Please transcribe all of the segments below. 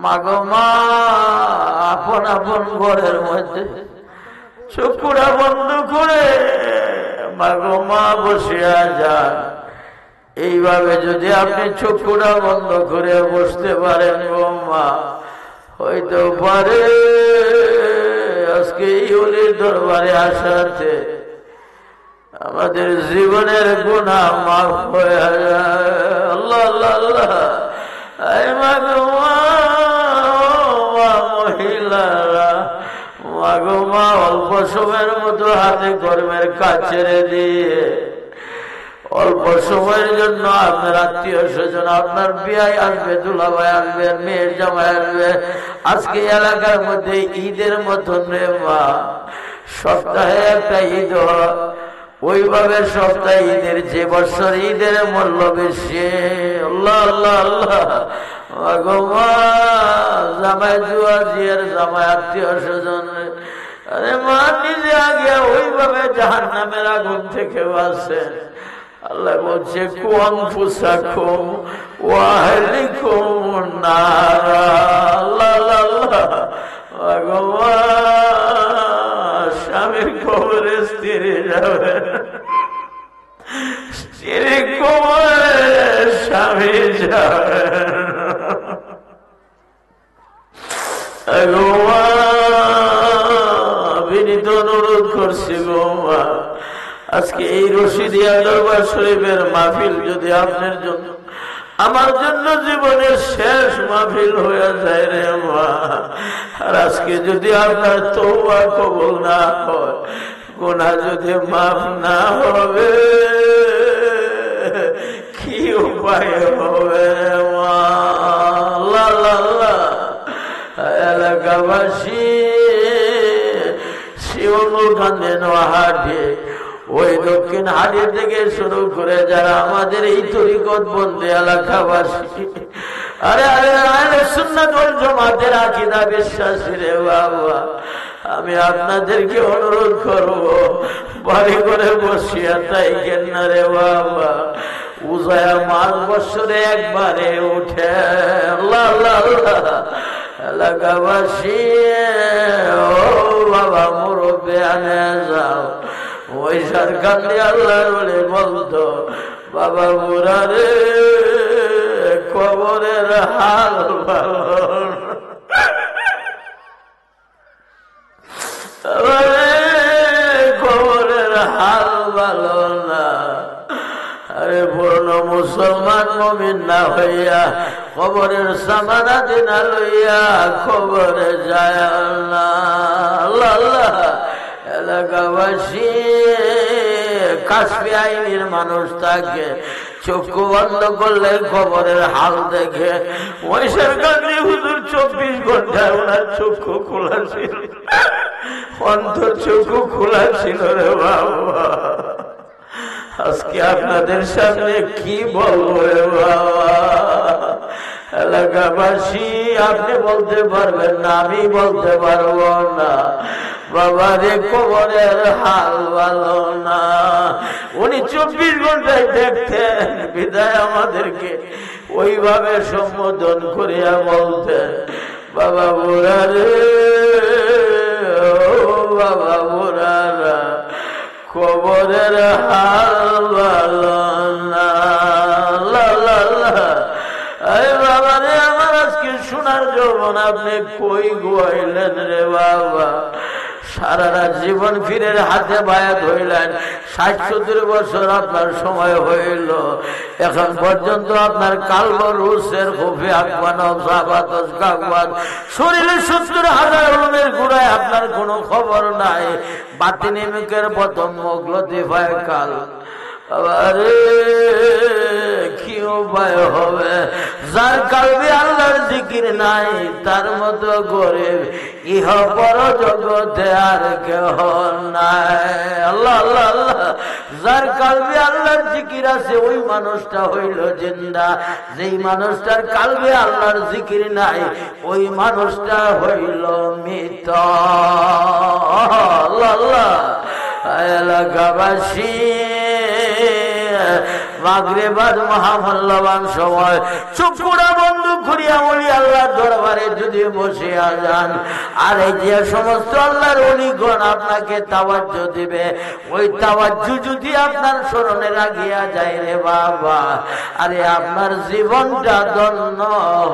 মাগো মা, আপন আপন ঘরের মধ্যে চক্ষুরা বন্ধ করে মাগো মা বসিয়া যান। এইভাবে যদি আপনি চক্ষুরা বন্ধ করে বসতে পারেন গো মা, হইতে পারে আজকে এই ওলির দরবারে আসাতে আমাদের জীবনের গুনাহ মাফ হয়ে যায়। আল্লাহ আল্লাহ আল্লাহ। এই মাগো মা, মহিলারা মাগো মা, অল্প সময়ের মতো হাতে কর্মের কাজ ছেড়ে দিয়ে অল্প সময়ের জন্য আপনার আত্মীয় স্বজন, আপনার বিয়াই আসবে, দুলাভাই আসবে, মেয়ের জামাই আসবে। আজকে এলাকার মধ্যে ঈদের মতন রে মা, সপ্তাহে একটা ঈদ হয়, ওইভাবে সপ্তাহে ঈদের যে বছর ঈদের মূল্য বেশি। আল্লাহ আল্লাহ আল্লাহ। মাগো মা, জামাই জুয়াজিয়ার জামাই আত্মীয় স্বজন, আরে মা নিজে আগে ওইভাবে জাহান্নামের আগুন থেকে বাঁচেন। আল্লাহ বলছে কুয়াম ফুসাকুম ওয়া আহলিকুম নারা। আল্লাহ আল্লাহ আল্লাহ। মাগো মা, স্বামীর কবরে স্ত্রী যাবে, স্ত্রী কবরে স্বামী যাবে। গো মা, বিনীত অনুরোধ করছি গো মা, আজকে এই রশিদিয়া দরবার শরীফের মাহফিল যদি আপনার জন্য, আমার জন্য জীবনের শেষ মাহফিল হয়ে যায় রে মা, আর আজকে যদি আপনার তওবা কবুল না হয়, গুনাহ যদি মাফ না হবে, কি উপায় হবে রে মা? আল্লাহ আল্লাহ আল্লাহ। এলাকাবাসী শিবমুল কান্দে নোয়াহাটে, ওই দক্ষিণ হাড়ি থেকে শুরু করে যারা আমাদের এই তরিকত বন্দী এলাকাবাসী, আরে আরে আরে সুন্নাত ওয়াল জামাতের আকীদা বিশ্বাসী রে বাবা, আমি আপনাদেরকে অনুরোধ করব, বাড়ি করে বসিয়া থাকেন না রে বাবা, উজায়া 5 বছরে একবারে উঠে। আল্লাহ আল্লাহ আল্লাহ। এলাকাবাসী, ও বাবা মুরব্বী আনে যাও, ওই সরকার দিয়ে আল্লাহর বলে বলতো, বাবা বুড়ারে কবরের হাল ভালো, কবরের হাল ভালো না। আরে পূর্ণ মুসলমান মুমিন না হইয়া কবরের সামানাতে না লইয়া কবরে যায় না। আল্লাহ আল্লাহ। এলাকাবাসী, কাশফি আইনের মানুষ থাকে, চক্ষু বন্ধ করলে খবরের হাল দেখে। ওই সরকার হুজুর 24 ঘন্টায় ওনার চক্ষু খোলা ছিল, অন্তর চক্ষু খোলা ছিল রে বাবা। আজকে আপনাদের সামনে কি বলবো রে বাবা? এলাকাবাসী, আপনি বলতে পারবেন না, আমি বলতে পারবো না। বাবা রে কবরের হাল ভালো না। উনি 24 ঘন্টায় দেখতেন, বিদায় আমাদেরকে ওইভাবে সম্বোধন করিয়া বলতেন, বাবা বুড়া রে, ও বাবা বুড়ারা, কবরের হাল ভালো না। বাবা রে, আমার আজকে শোনার যৌবন আপনি কই গুয়াইলেন রে বাবা? সারারা জীবন ফিরের হাতে বায়াত হইলেন, 60-70 বছর আপনার সময় হইল, এখন পর্যন্ত আপনার কালব রুসের খুফি আকবান সাবাতস কাকবাদ শরীরে 70,000 উলুমের গুড়ায় আপনার কোনো খবর নাই। বাতিনি মুখের প্রথম মুখ লতিফায় কাল। আরে কি উপায় হবে? যার কালবে আল্লাহর জিকির নাই, তার মতো গরিব ইহ পর জগতে আর কেহ নাই। আল্লাহ আল্লাহ আল্লাহ। যার কালবে আল্লাহর জিকির আছে, ওই মানুষটা হইল জিন্দা। যেই মানুষটার কালবে আল্লাহর জিকির নাই, ওই মানুষটা হইল মৃত। আল্লাহ আল্লাহ। এলাকাবাসী, মাগরিবাদ মহামূল্যবান সময় চুপ করে বন্ধ করিয়া বলি আল্লাহর দরবারে যদি বসিয়া যান, আর এই যে সমস্ত আল্লাহর ওলিগণ আপনাকে তাওয়াজ্জু দিবে, ওই তাওয়াজ্জু যদি আপনার স্মরণে রাখিয়া যায় রে বাবা, আরে আপনার জীবনটা ধন্য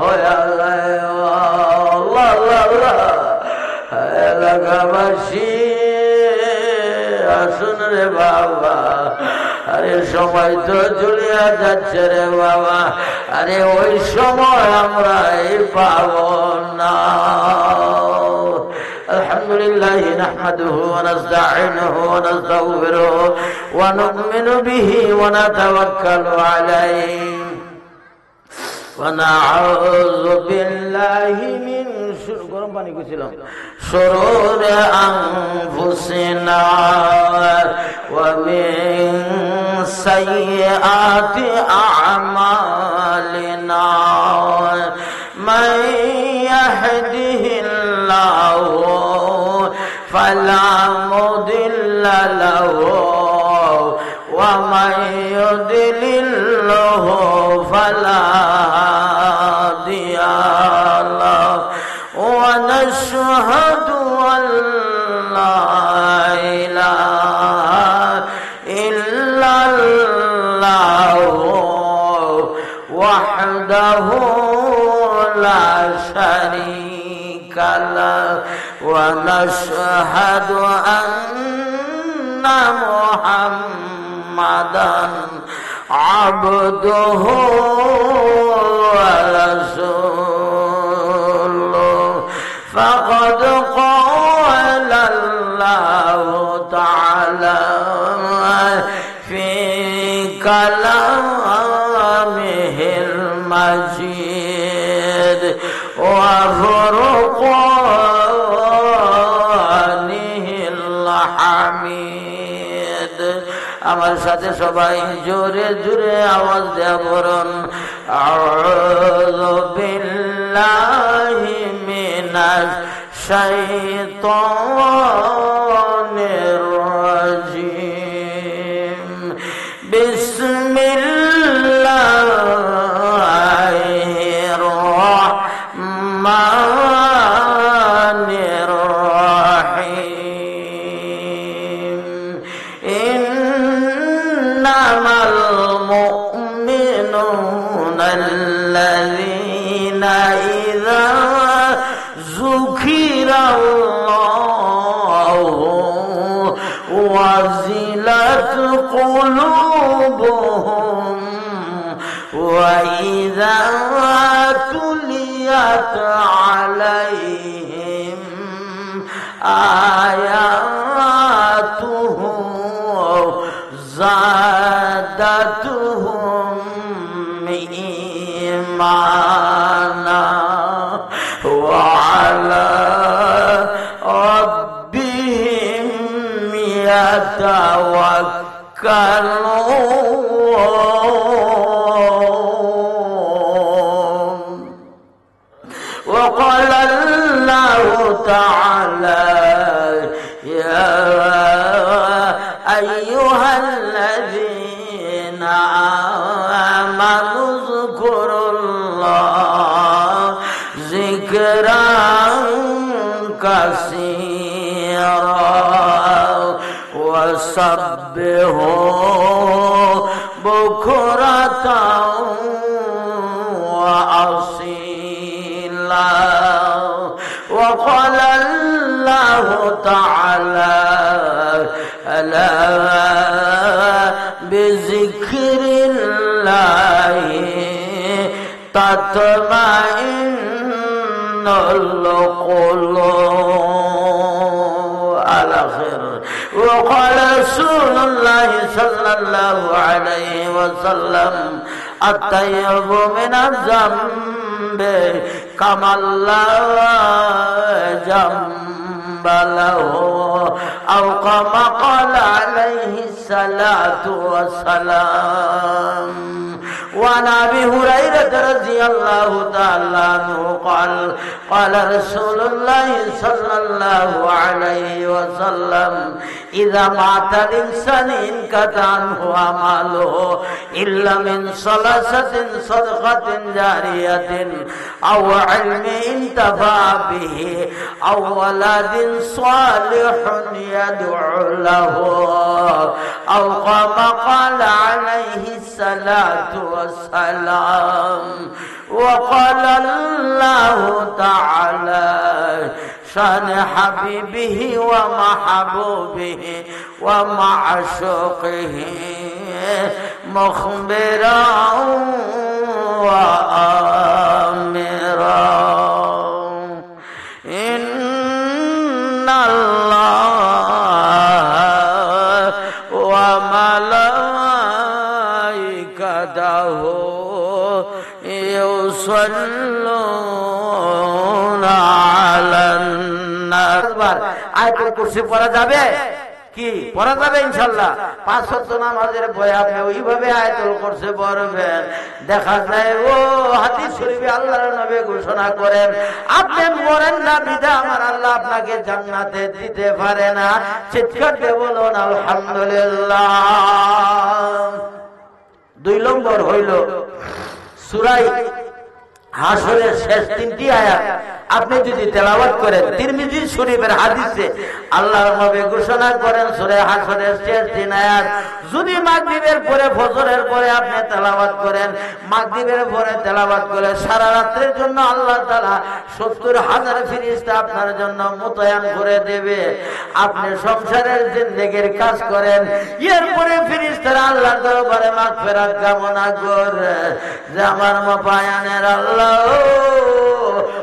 হয়ে যায়। এলাকাবাসী আসুন রে বাবা, আরে সময় তো চলিয়া যাচ্ছে রে বাবা, আরে ওই সময় আমরা পাব না। আলহামদুলিল্লাহ নাহমাদুহু ওয়া নাস্তাঈনুহু ওয়া নাস্তাগফিরুহু ওয়া নু'মিনু বিহি ওয়া নাতাওয়াক্কালু আলাইহি ওয়া নাউযু বিল্লাহি মিন গরম পানি কইছিলাম শুরুর আনফুসিনা ওয়া মিন সাইয়্যাতি আ'মালিনা মান ইয়াহদিহিল্লাহু ফালা মুদিল্লা লাহু ওয়া মান ইউদ্লিলহু ফালা হাদিয়া লাহু ونشهد أن لا إله إلا الله وحده لا شريك له ونشهد أن محمدا عبده ورسوله فقد قال الله تعالى في كلامه المجيد وفرقانه الحميد। আমার সাথে সবাই জোরে জোরে আওয়াজ দেয়া বলুন আউযু বিল্লাহি মিনাশ শাইতানির রাজিম বিসমিল্লাহির রাহমানির রাহিম ইন্নামাল মুমিনুনা আল্লাযীনা ইযা যুকিরাল্লাহু ওয়াজিলাত কুলুবুহুম ওয়া ইযা তুলিয়াত আলাইহিম আয়াতুহু زادتهم إيمانا وعلى ربهم يتوكلون وقال الله تعالى يا أيها الذين آمنوا اذكروا الله ذكرا كثيرا وسبحوا بكرة وأصيلا وقال الله تعالى ألا بذكر الله تطمئن القلوب الآخر وقال رسول الله صلى الله عليه وسلم الطيب من الذنب كما لا ذنب له أو كما قال عليه الصلاة والسلام وعن أبي هريرة رضي الله تعالى عنه قال قال رسول الله صلى الله عليه وسلم إذا مات الإنسان انقطع عنه أعماله إلا من ثلاثة صدقة جارية أو علم انتفع به أو ولد صالح يدعو له أو كما قال عليه الصلاة والسلام. وقال الله تعالى شان حبيبه ومحبوبه ومعشوقه مخبرا وآمرا إن الله وملائكته يصلون على النبي. আয়াতুল কুরসি পড়া যাবে কি? পড়া যাবে ইনশাআল্লাহ। 5 ওয়াক্ত নামাজের বই আপনি ওইভাবে আয়াতুল কুরসি পড়বেন। দেখা যায় ও হাদিস শরীফে আল্লাহর নবী ঘোষণা করেন, আপনি মরেন না বিদা আমার আল্লাহ আপনাকে জান্নাতে দিতে পারে না। চিৎকার দিয়ে বলুন আলহামদুলিল্লাহ। 2 নম্বর হইল সূরা হাশরের শেষ 3টি আয়াত আপনি যদি তেলাওয়াত করেন, তিরমিজি শরীফের হাদিসে আল্লাহর নবী ঘোষণা করেন সূরা হাশরের শেষ 3 আয়াত যদি মাগরিবের পরে ফজরের পরে আপনি তেলাওয়াত করেন, মাগরিবের পরে তেলাওয়াত করে সারা রাতের জন্য আল্লাহ তাআলা 70,000 ফেরেশতা আপনার জন্য মোতায়েন করে দেবে। আপনি সংসারের জিন্দেগির কাজ করেন, এরপরে ফেরেশতারা আল্লাহর দরবারে মাগফিরাত কামনা করে যে আমার মাপায়ানের আল্লাহ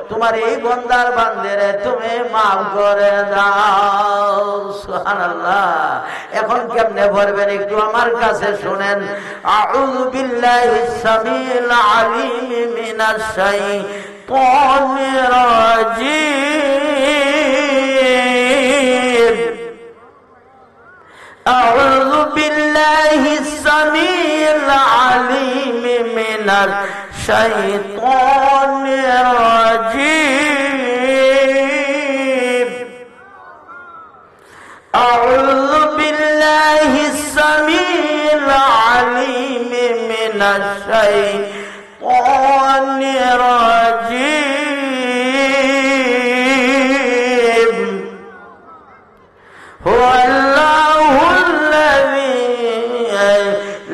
তোমার এই বন্দার বান্দেরে তুমি মাফ করে দাও। সুবহানাল্লাহ। এখন কেমনে পড়বেন একটু আমার কাছে শুনেন। আউযু বিল্লাহিস সামিল আলিম মিনাশ শাইতানির রাজিম। আউযু বিল্লাহিস সামিল আলিম মিনাশ শাইতানির রাজিম। আউযু বিল্লাহিস সামিল আলিম মিনাশ শাইতানির রাজিম। হুয়াল্লাহুল্লাযী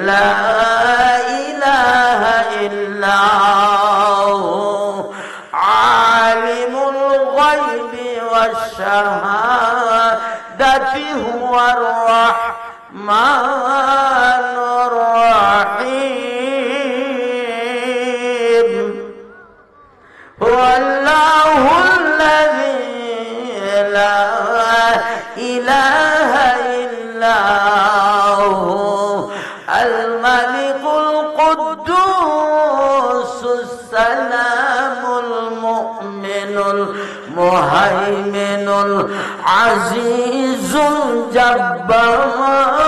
লা ইলাহা ইল্লা হু আলিমুল গায়বি ওয়াশ শাহাদাতি হুয়ার রাহমানুর রাহিম। হুয়াল্লাহুল্লাযী লা ইলাহা ইল্লা হু আল মালিকুল কুদ্দুসুস সালামুল মুমিনুল মুহাইমিনুল আজিজুল জাব্বারুল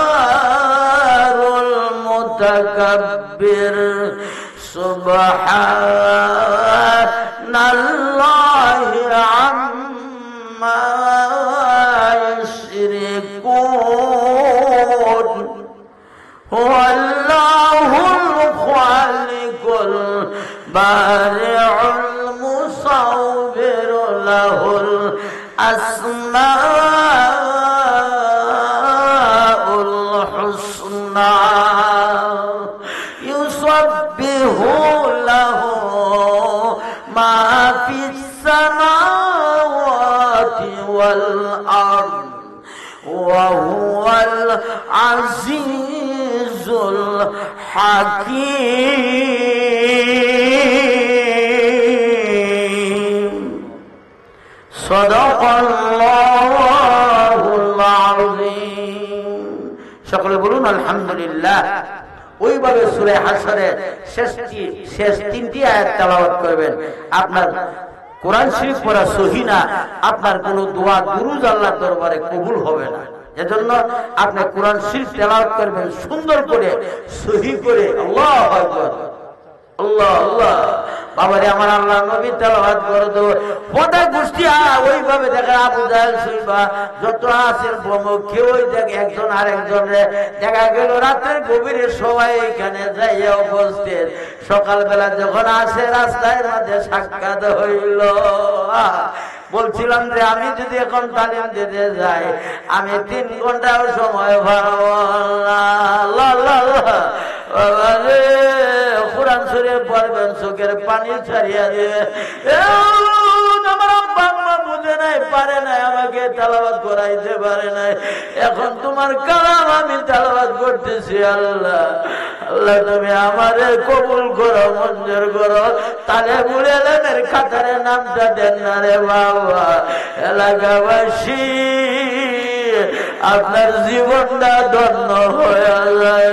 মুতাকাব্বির। সুবহানাল্লাহি আম্মা ইউশরিকুন। হুয়াল্লাহুল খালিকুল বারিউল মুসাউবিরু লাহুল আসমাউল হুসনা। ইউসাব্বিহু লাহু মা ফিস সামাওয়াতি ওয়াল আরদ ওয়া হুয়াল আজিজুল হাকীম। সাদাকাল্লাহুল আযীম। সকলে বলুন আলহামদুলিল্লাহ। ওইভাবে সূরা হাশরের শেষ 3টি আয়াত তেলাওয়াত করবেন। আপনার কোরআন শরীফ পড়া সহি না, আপনার কোনো দোয়া দুরূদ আল্লাহর দরবারে কবুল হবে না। এজন্য আপনি কোরআন শরীফ তেলাওয়াত করবেন সুন্দর করে, সহি করে। আল্লাহু আকবার। আল্লাহ আল্লাহ বাবারে আমার আল্লাহ নবী তেলাওয়াত করে তো পদা গোষ্ঠী ওইভাবে দেখে আবু জাহেল সুইবা যত আছে প্রমুখ কেউ দেখে একজন আরেকজনে দেখা গেল রাতের গভীরে সবাই এখানে যাইয়া উপস্থিত সকালবেলা যখন আসে রাস্তায় মাঝে সাক্ষাৎ হইল বলছিলাম যে আমি যদি এখন তালিম দিতে যাই আমি 3 ঘন্টাও সময় পাবো কোরআন শরীফ পড়বেন চোখের পানি ছাড়িয়া দিবে আমার বাবা বুঝে নাই পারে নাই আমাকে তেলাওয়াত করাইতে পারে নাই এখন তোমার কালাম আমি তেলাওয়াত করতেছি আল্লাহ আল্লাহ তুমি আমারে কবুল করো মঞ্জুর করো তালে বুড়ে এলেমের খাতারে নামটা দেন না রে বাবা এলাকাবাসী আপনার জীবনটা ধন্য হয়ে যায়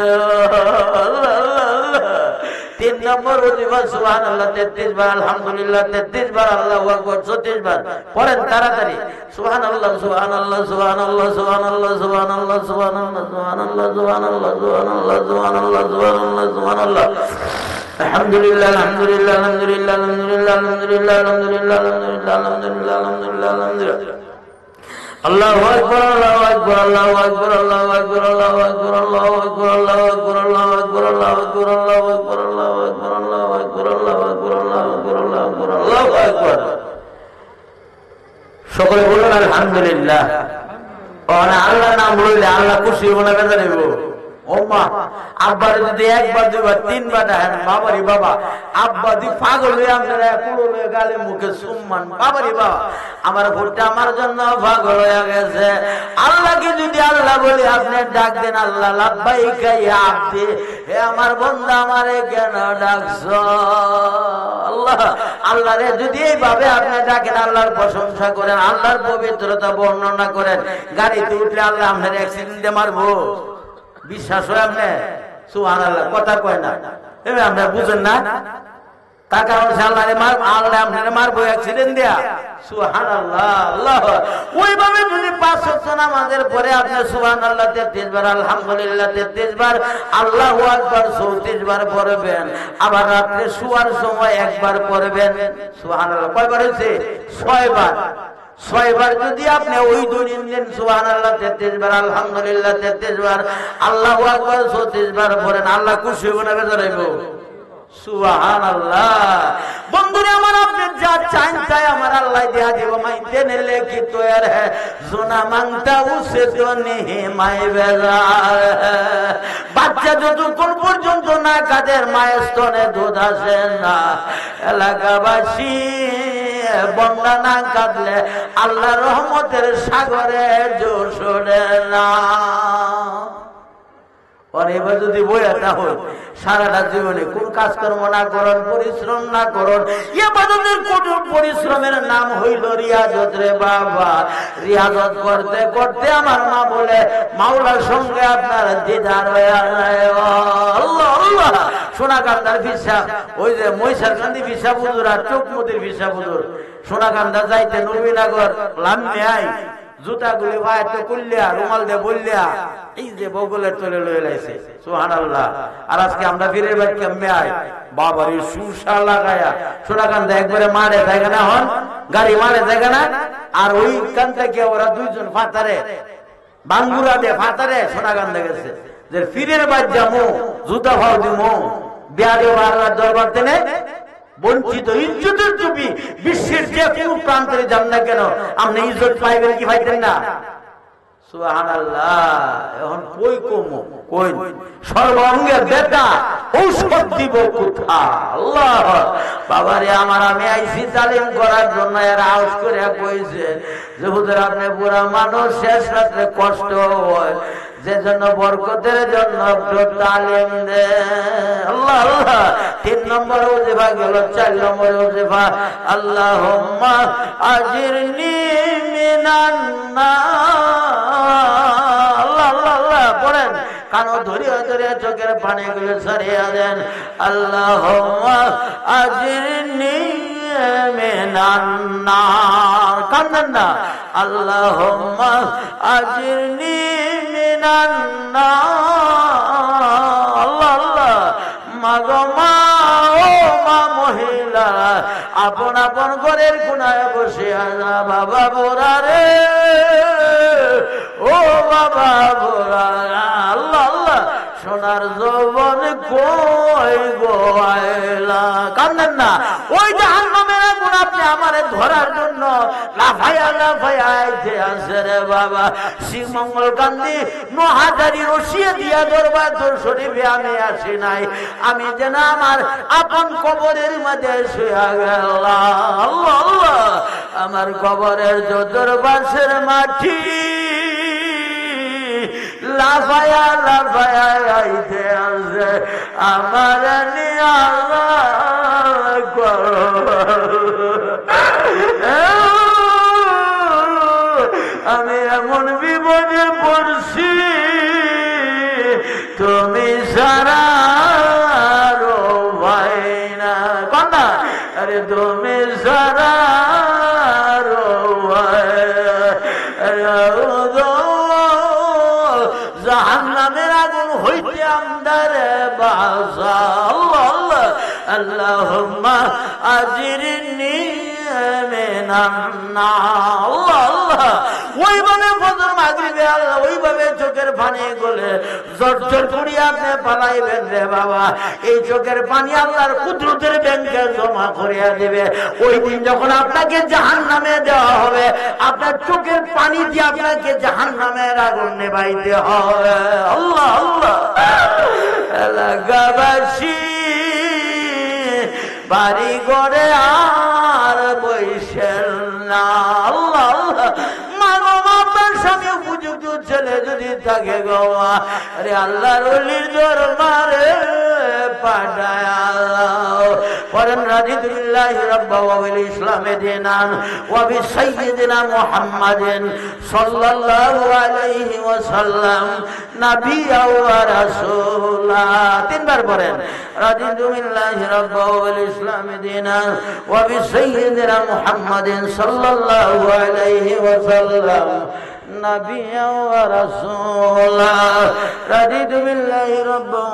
3 নম্বর ওজিফা সুবহানাল্লাহ 33 বার আলহামদুলিল্লাহ 33 বার আল্লাহু আকবার 34 বার পড়েন তাড়াতাড়ি সুবহানাল্লাহ সুবহানাল্লাহ সুবহানাল্লাহ সুবহানাল্লাহ সুবহানাল্লাহ সুবহানাল্লাহ সুবহানাল্লাহ সুবহানাল্লাহ সুবহানাল্লাহ সুবহানাল্লাহ সুবহানাল্লাহ সুবহানাল্লাহ আলহামদুলিল্লাহ আলহামদুলিল্লাহ আলহামদুলিল্লাহ আলহামদুলিল্লাহ আলহামদুলিল্লাহ আলহামদুলিল্লাহ আলহামদুলিল্লাহ আলহামদুলিল্লাহ আলহামদুলিল্লাহ আলহামদুলিল্লাহ আল্লাহু আকবার আল্লাহু আকবার আল্লাহু আকবার আল্লাহু আকবার আল্লাহু আকবার আল্লাহু আকবার আল্লাহু আকবার আল্লাহু আকবার আল্লাহু আকবার আল্লাহু আকবার আল্লাহু আকবার আল্লাহু আকবার আল্লাহু আকবার আল্লাহু আকবার আল্লাহু আকবার আল্লাহু আকবার সকলে বলুন আলহামদুলিল্লাহ আল্লাহ নাম বললে আল্লাহ খুশি হবে না বেজার হইব ওমা আব্বার যদি 1 বার 2 বার 3 বার দেখেন বাবারি বাবা আব্বা দি পাগল হয়ে আপনারা কুলো হয়ে গালে মুখে সম্মান বাবারি বাবা আমার ভোটটা আমার জন্য পাগল হয়ে গেছে আল্লাহকে যদি আল্লাহ বলি আপনি ডাক দেন আল্লাহ লাব্বাইকা ইয়া আব্দি হে আমার বান্দা আমারে কেন ডাকছো আল্লাহ আল্লাহ রে যদি এইভাবে আপনি ডাকেন আল্লাহর প্রশংসা করেন আল্লাহর পবিত্রতা বর্ণনা করেন গাড়িতে উঠলে আল্লাহ আপনার অ্যাক্সিডেন্টে মারবো বিশ্বাস হয় আপনি সুবহানাল্লাহ কথা কয় না এবে আপনি বুঝেন না তার কারণ আল্লাহরে মার আল্লাহ আপনারে মারবো অ্যাক্সিডেন্ট দেয়া সুবহানাল্লাহ আল্লাহ ওইভাবে যদি 5 ওয়াক্ত নামাজের পরে আপনি সুবহানাল্লাহ 33 বার আলহামদুলিল্লাহ 33 বার আল্লাহু আকবার 34 বার পড়বেন আবার রাতে শোয়ার সময় একবার পড়বেন সুবহানাল্লাহ কয়বার হইছে 6 বার 6 বার যদি আপনি ওই দৈনিক সুবহানাল্লাহ 33 বার আলহামদুলিল্লাহ 33 বার আল্লাহু আকবার 34 বার পড়েন আল্লাহ খুশি হবে না বেজার হইব সুবহানাল্লাহ বন্ধুরা আমার আপনি যা চান তাই আমার আল্লাহ দেয়া দিব মাইতে নেলে কি তৈয়ার है সোনা মাংতা উসে তো নেহি মাই বেজার বাচ্চা যতক্ষণ পর্যন্ত না কাদের মায়ের স্তনে দুধ আসে না এলাকাবাসী বন্যা না কাঁদলে আল্লাহ রহমতের সাগরে জোর সরে না এবার যদি বইয়াটা হয় সারাটা জীবনে কোন কাজকর্ম না করেন পরিশ্রম না করেন ইবাদতের কঠোর পরিশ্রমের নাম হইল রিয়াজত রে বাবা রিয়াজত করতে করতে আমার মা বলে মাওলার সঙ্গে আপনার দিদার হয়ে আল্লাহ আল্লাহ সোনাকান্দার ফিসাব ওই যে মহিষারকান্দি ফিসাব হুজুর আর চোখমতির ফিসাব হুজুর সোনাকান্দা যাইতে নবীনগর লামনে আই জুতা গুলি ভাইতে কুল্লিয়া রুমাল দিয়ে বললিয়া এই যে বগলের তলে লয়ে লাইছে সুবহানাল্লাহ আর আজকে আমরা ফিরে বাড়ি কেমনে আই বাবারে সুসা লাগায়া সোনাকান্দা একবারে মারে জায়গা না হন গাড়ি মারে জায়গা না আর ওই কান থেকে ওরা দুইজন ফাতারে বাঙ্গুরা দে ফাতারে সোনাকান্দা গেছে যে ফিরে বাড়ি যামু জুতা ফাও দিমু বিয়ারে আল্লাহর দরবার তেনে বঞ্চিত ইজ্জতের টুপি বিশ্বের যে কোন প্রান্তে যান না কেন আপনি ইজ্জত পাইবেন কি পাইতেন না সুবহানাল্লাহ এখন কই কমো কই সর্বাঙ্গের বেটা ঔষধ দিব কোথা আল্লাহ বাবারে আমার আমি আইছি তালিম করার জন্য এর আউস করে কইছে যে হুজুর আপনি পুরা মানুষ শেষ রাতে কষ্ট হয় যে জন্য বরকতের জন্য তালিম দে আল্লাহ আল্লাহ 3 নম্বর ওজিফা গেল 4 নম্বর ওজিফা আল্লাহুম্মা আজিরনি মিনান নার আল্লাহ আল্লাহ আল্লাহ পড়েন কানো ধরিয়া ধরিয়া চোখের পানি গুলো সরিয়ে দেন আল্লাহুম্মা আজিরনি মিনান নার কান্দেন না আল্লাহুম্মা আজিরনি মিনান নার আল্লাহ আল্লাহ মাগো মা ও মহিলা আপন আপন ঘরের কোনায় বসে আনা বাবা বোরা রে, ও বাবা বোরা, আল্লাহ আল্লাহ সোনার যৌবন কই গো আয়লা। কান্দেন না, ওই জাহান্নামের আগুন আপনি আমারে ধরার জন্য লাফাইয়া লাফাইয়া আইতে আছে রে বাবা। শ্রীমঙ্গল গান্ধী নোহাজারি রসিয়ে দিয়া দরবার তোর শরীফে আমি আসি নাই, আমি যেন আমার আপন কবরের মাঝে শুয়া গেলাম। আল্লাহ আল্লাহ আমার কবরের যদর বাসের মাটি লাফায়া লাফায়া আইতে আছে আমার নিয়া করো। আমি এমন বিপদে পড়ছি তুমি সারা ভাই না কন্যা, আরে তুমি সারা জাহান্নামের আগুন হইতে আমদারে বাসা। আল্লাহ আল্লাহ আল্লাহুম্মা আজিরনি মিনান নার। আল্লাহ আল্লাহ ওইভাবে ফজর মাগরিবে আল্লাহ ওইভাবে চোখের পানি গলে জর্জর করিয়া আপনি পালাইবেন রে বাবা। এই চোখের পানি আল্লাহর কুদরতের ব্যাংকে জমা করিয়া দিবে। ওই দিন যখন আপনাকে জাহান্নামে দেওয়া হবে, আপনার চোখের পানি দিয়ে আপনাকে জাহান্নামের আগুন নেভাইতে হবে। আল্লাহ আল্লাহ এলাকাবাসী বাড়ি ঘরে আর বৈশেন না। আল্লাহ আল্লাহ স্বামী উপযুক্ত ছেলে যদি থাকে গোয়া, আরে আল্লাহর ওলির দরবারে পাঠায় পরেন রাদিতু বিল্লাহি রাব্বা ওয়া বিল ইসলামি দীনান ওয়া বিসাইয়্যিদিনা মুহাম্মাদিন সাল্লাল্লাহু আলাইহি ওয়াসাল্লাম নাবিয়্যা ওয়া রাসূলা। তিনবার পড়েন রাদিতু বিল্লাহি রাব্বা ওয়া বিল ইসলামি দীনান ওয়া বিসাইয়্যিদিনা মুহাম্মাদিন সাল্লাল্লাহু আলাইহি ওয়াসাল্লাম নাবিয়্যা ওয়া রাসূলা। রাদিতু বিল্লাহি রাব্বা।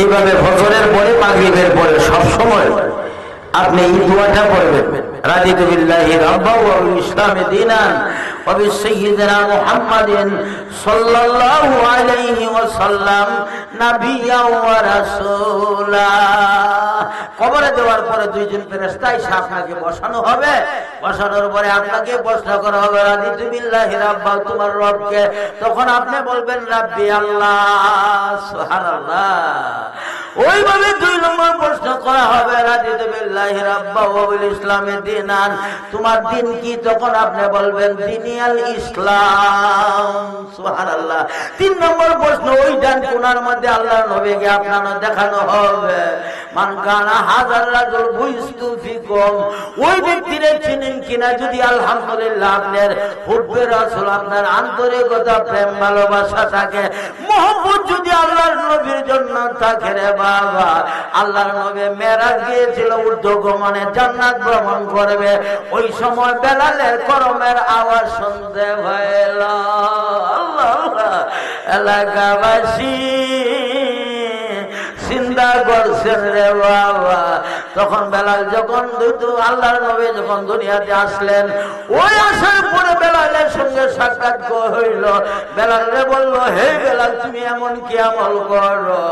এইভাবে ফজরের পরে মাগরিবের পরে সব সময় আপনি এই দোয়াটা পড়বেন, রাদিতু বিল্লাহি রাব্বা ওয়া বিল ইসলামি দীনান ওয়া বিসাইয়্যিদিনা মুহাম্মাদিন সাল্লাল্লাহু আলাইহি ওয়াসাল্লাম নাবিয়্যা ওয়া রাসূলা। কবরে দেওয়ার পরে দুইজন ফেরেশতা এসে আপনাকে বসানো হবে। বসানোর পরে আপনাকে প্রশ্ন করা হবে রাদিতু বিল্লাহি রাব্বা, তোমার রবকে? তখন আপনি বলবেন রাব্বি আল্লাহ। সুবহানাল্লাহ। ওইভাবে দুই নম্বর প্রশ্ন করা হবে রাদিতু বিল্লাহি রাব্বা ওয়া বিল ইসলামি দীনান, তোমার দিন কি? তখন আপনি বলবেন দীনি আল ইসলাম। সুবহানাল্লাহ। তিন নম্বর প্রশ্ন ওই ডান কোণার মধ্যে আল্লাহর নবীকে আপনাকে দেখানো হবে, মান কানা হাযার রাজুল বুইস্তু ফিকুম, ওই ব্যক্তিরে চিনেন কিনা? যদি আলহামদুলিল্লাহ আপনার হুব্বে রাসূল, আপনার আন্তরিকতা প্রেম ভালোবাসা থাকে, মহব্বত যদি আল্লাহর নবীর জন্য থাকে রে বাবা, আল্লাহর নবী মেরাজ গিয়েছিল ঊর্ধ্বগমনে, জান্নাত ভ্রমণ করবে। ওই সময় বেলালের করমের আওয়াজ শুনতে পেল। আল্লাহ আল্লাহ এলাকাবাসী চিন্তা করছেন রে বাবা। তখন বেলাল যখন আল্লাহর নবী যখন দুনিয়াতে আসলেন, ওই আসার পরে বেলালের সঙ্গে সাক্ষাৎ হইল। বেলালে বলল, হে বেলাল, তুমি এমন কি আমল করো?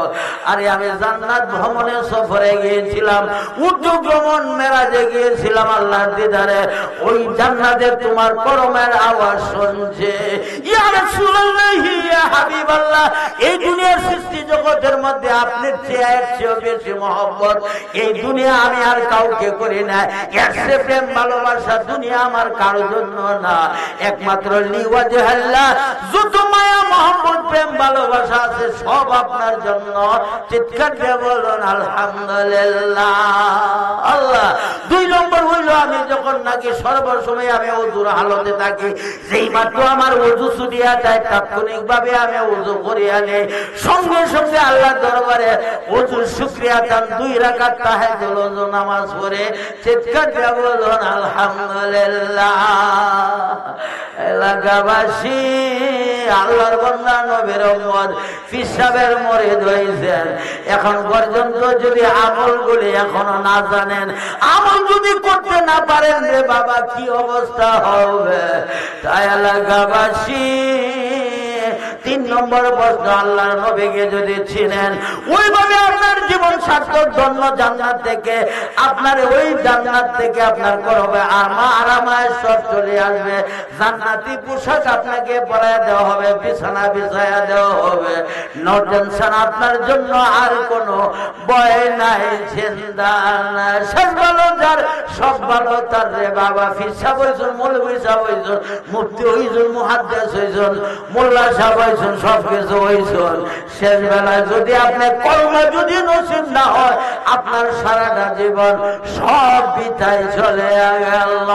আরে আমি জান্নাত ভ্রমণে সফরে গিয়েছিলাম, ঊর্ধ্বগমন মেরাজে গিয়েছিলাম আল্লাহর দিদারে। ওই জান্নাতে তোমার করমের আওয়াজ শুনছে। ইয়া রাসূলুল্লাহ, ইয়া হাবিবাল্লাহ, এই দুনিয়ার সৃষ্টি জগতের মধ্যে আপনি চেয়ে বেশি মহব্বত এই দুনিয়া আমি আর কাউকে করি না। এর চেয়ে প্রেম ভালোবাসা দুনিয়া আমার কারোর জন্য না, একমাত্র লিওয়াজহাল্লাহ। যত মায়া মহব্বত প্রেম ভালোবাসা আছে সব আপনার জন্য। চিৎকার দিয়ে বলুন আলহামদুলিল্লাহ। আল্লাহ। দুই নম্বর হইল, আমি যখন নাকি সর্বসময় আমি ওযুর হালতে থাকি, যেই মাত্র আমার ওযু ছুটি শুকরিয়া চাই, তাৎক্ষণিক ভাবে আমি ওযু করিয়া নেই, সঙ্গে সঙ্গে আল্লাহর দরবারে ওযুর শুকরিয়া চান, 2 রাকাত তাহাজ্জুদ ওযু নামাজ পড়ে চিৎকার দিয়ে বলুন আলহামদুলিল্লাহ। এলাকাবাসী, আল্লাহর বান্দা নবীর উম্মত পীর সাহেবের মুরিদ হইছেন, এখন পর্যন্ত যদি আমলগুলি এখনো না জানেন, আমল যদি করতে না পারেন রে বাবা কি অবস্থা হবে। তাই এলাকাবাসী 3 নম্বর প্রশ্ন, আল্লাহর নবীকে যদি চিনেন ওইভাবে আপনার জীবন সার্থক, ধন্য, জান্নাত থেকে আপনার ওই জান্নাত থেকে আপনার করবে আরামায় সব চলে আসবে, জান্নাতি পোশাক আপনাকে পরায় দেওয়া হবে, বিছানা বিছায়া দেওয়া হবে, নো টেনশন, আপনার জন্য আর কোনো ভয় নাই, চিন্তা নাই। শেষ ভালো যার, সব ভালো তার রে বাবা। পীর সাহেব হইছেন, মৌলভী সাহেব হইছেন, মুফতি হইছেন, মুহাদ্দিস হইছেন, মোল্লা সাহেব হইছেন, সব কিছু হইছেন, শেষ বেলায় যদি আপনি কলমা যদি নসিব না হয়, আপনার সারাটা জীবন সব বিতায় চলে গেল।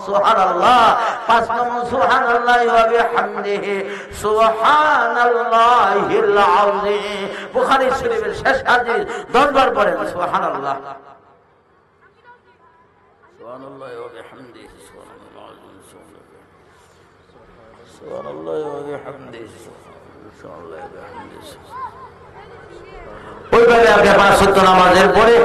সুবহানাল্লাহ। 5 নম্বর সুবহানাল্লাহি ওয়া বিহামদিহি সুবহানাল্লাহিল আযীম। বুখারী শরীফের শেষ হাদিস 10 বার পড়েন সুবহানাল্লাহ। সুবহানাল্লাহি ওয়া বিহামদিহি সুবহানাল্লাহি ওয়া বিহামদিহি সুবহানাল্লাহি ওয়া বিহামদিহি। ওইভাবে আপনি 5 ওয়াক্ত নামাজের পরে,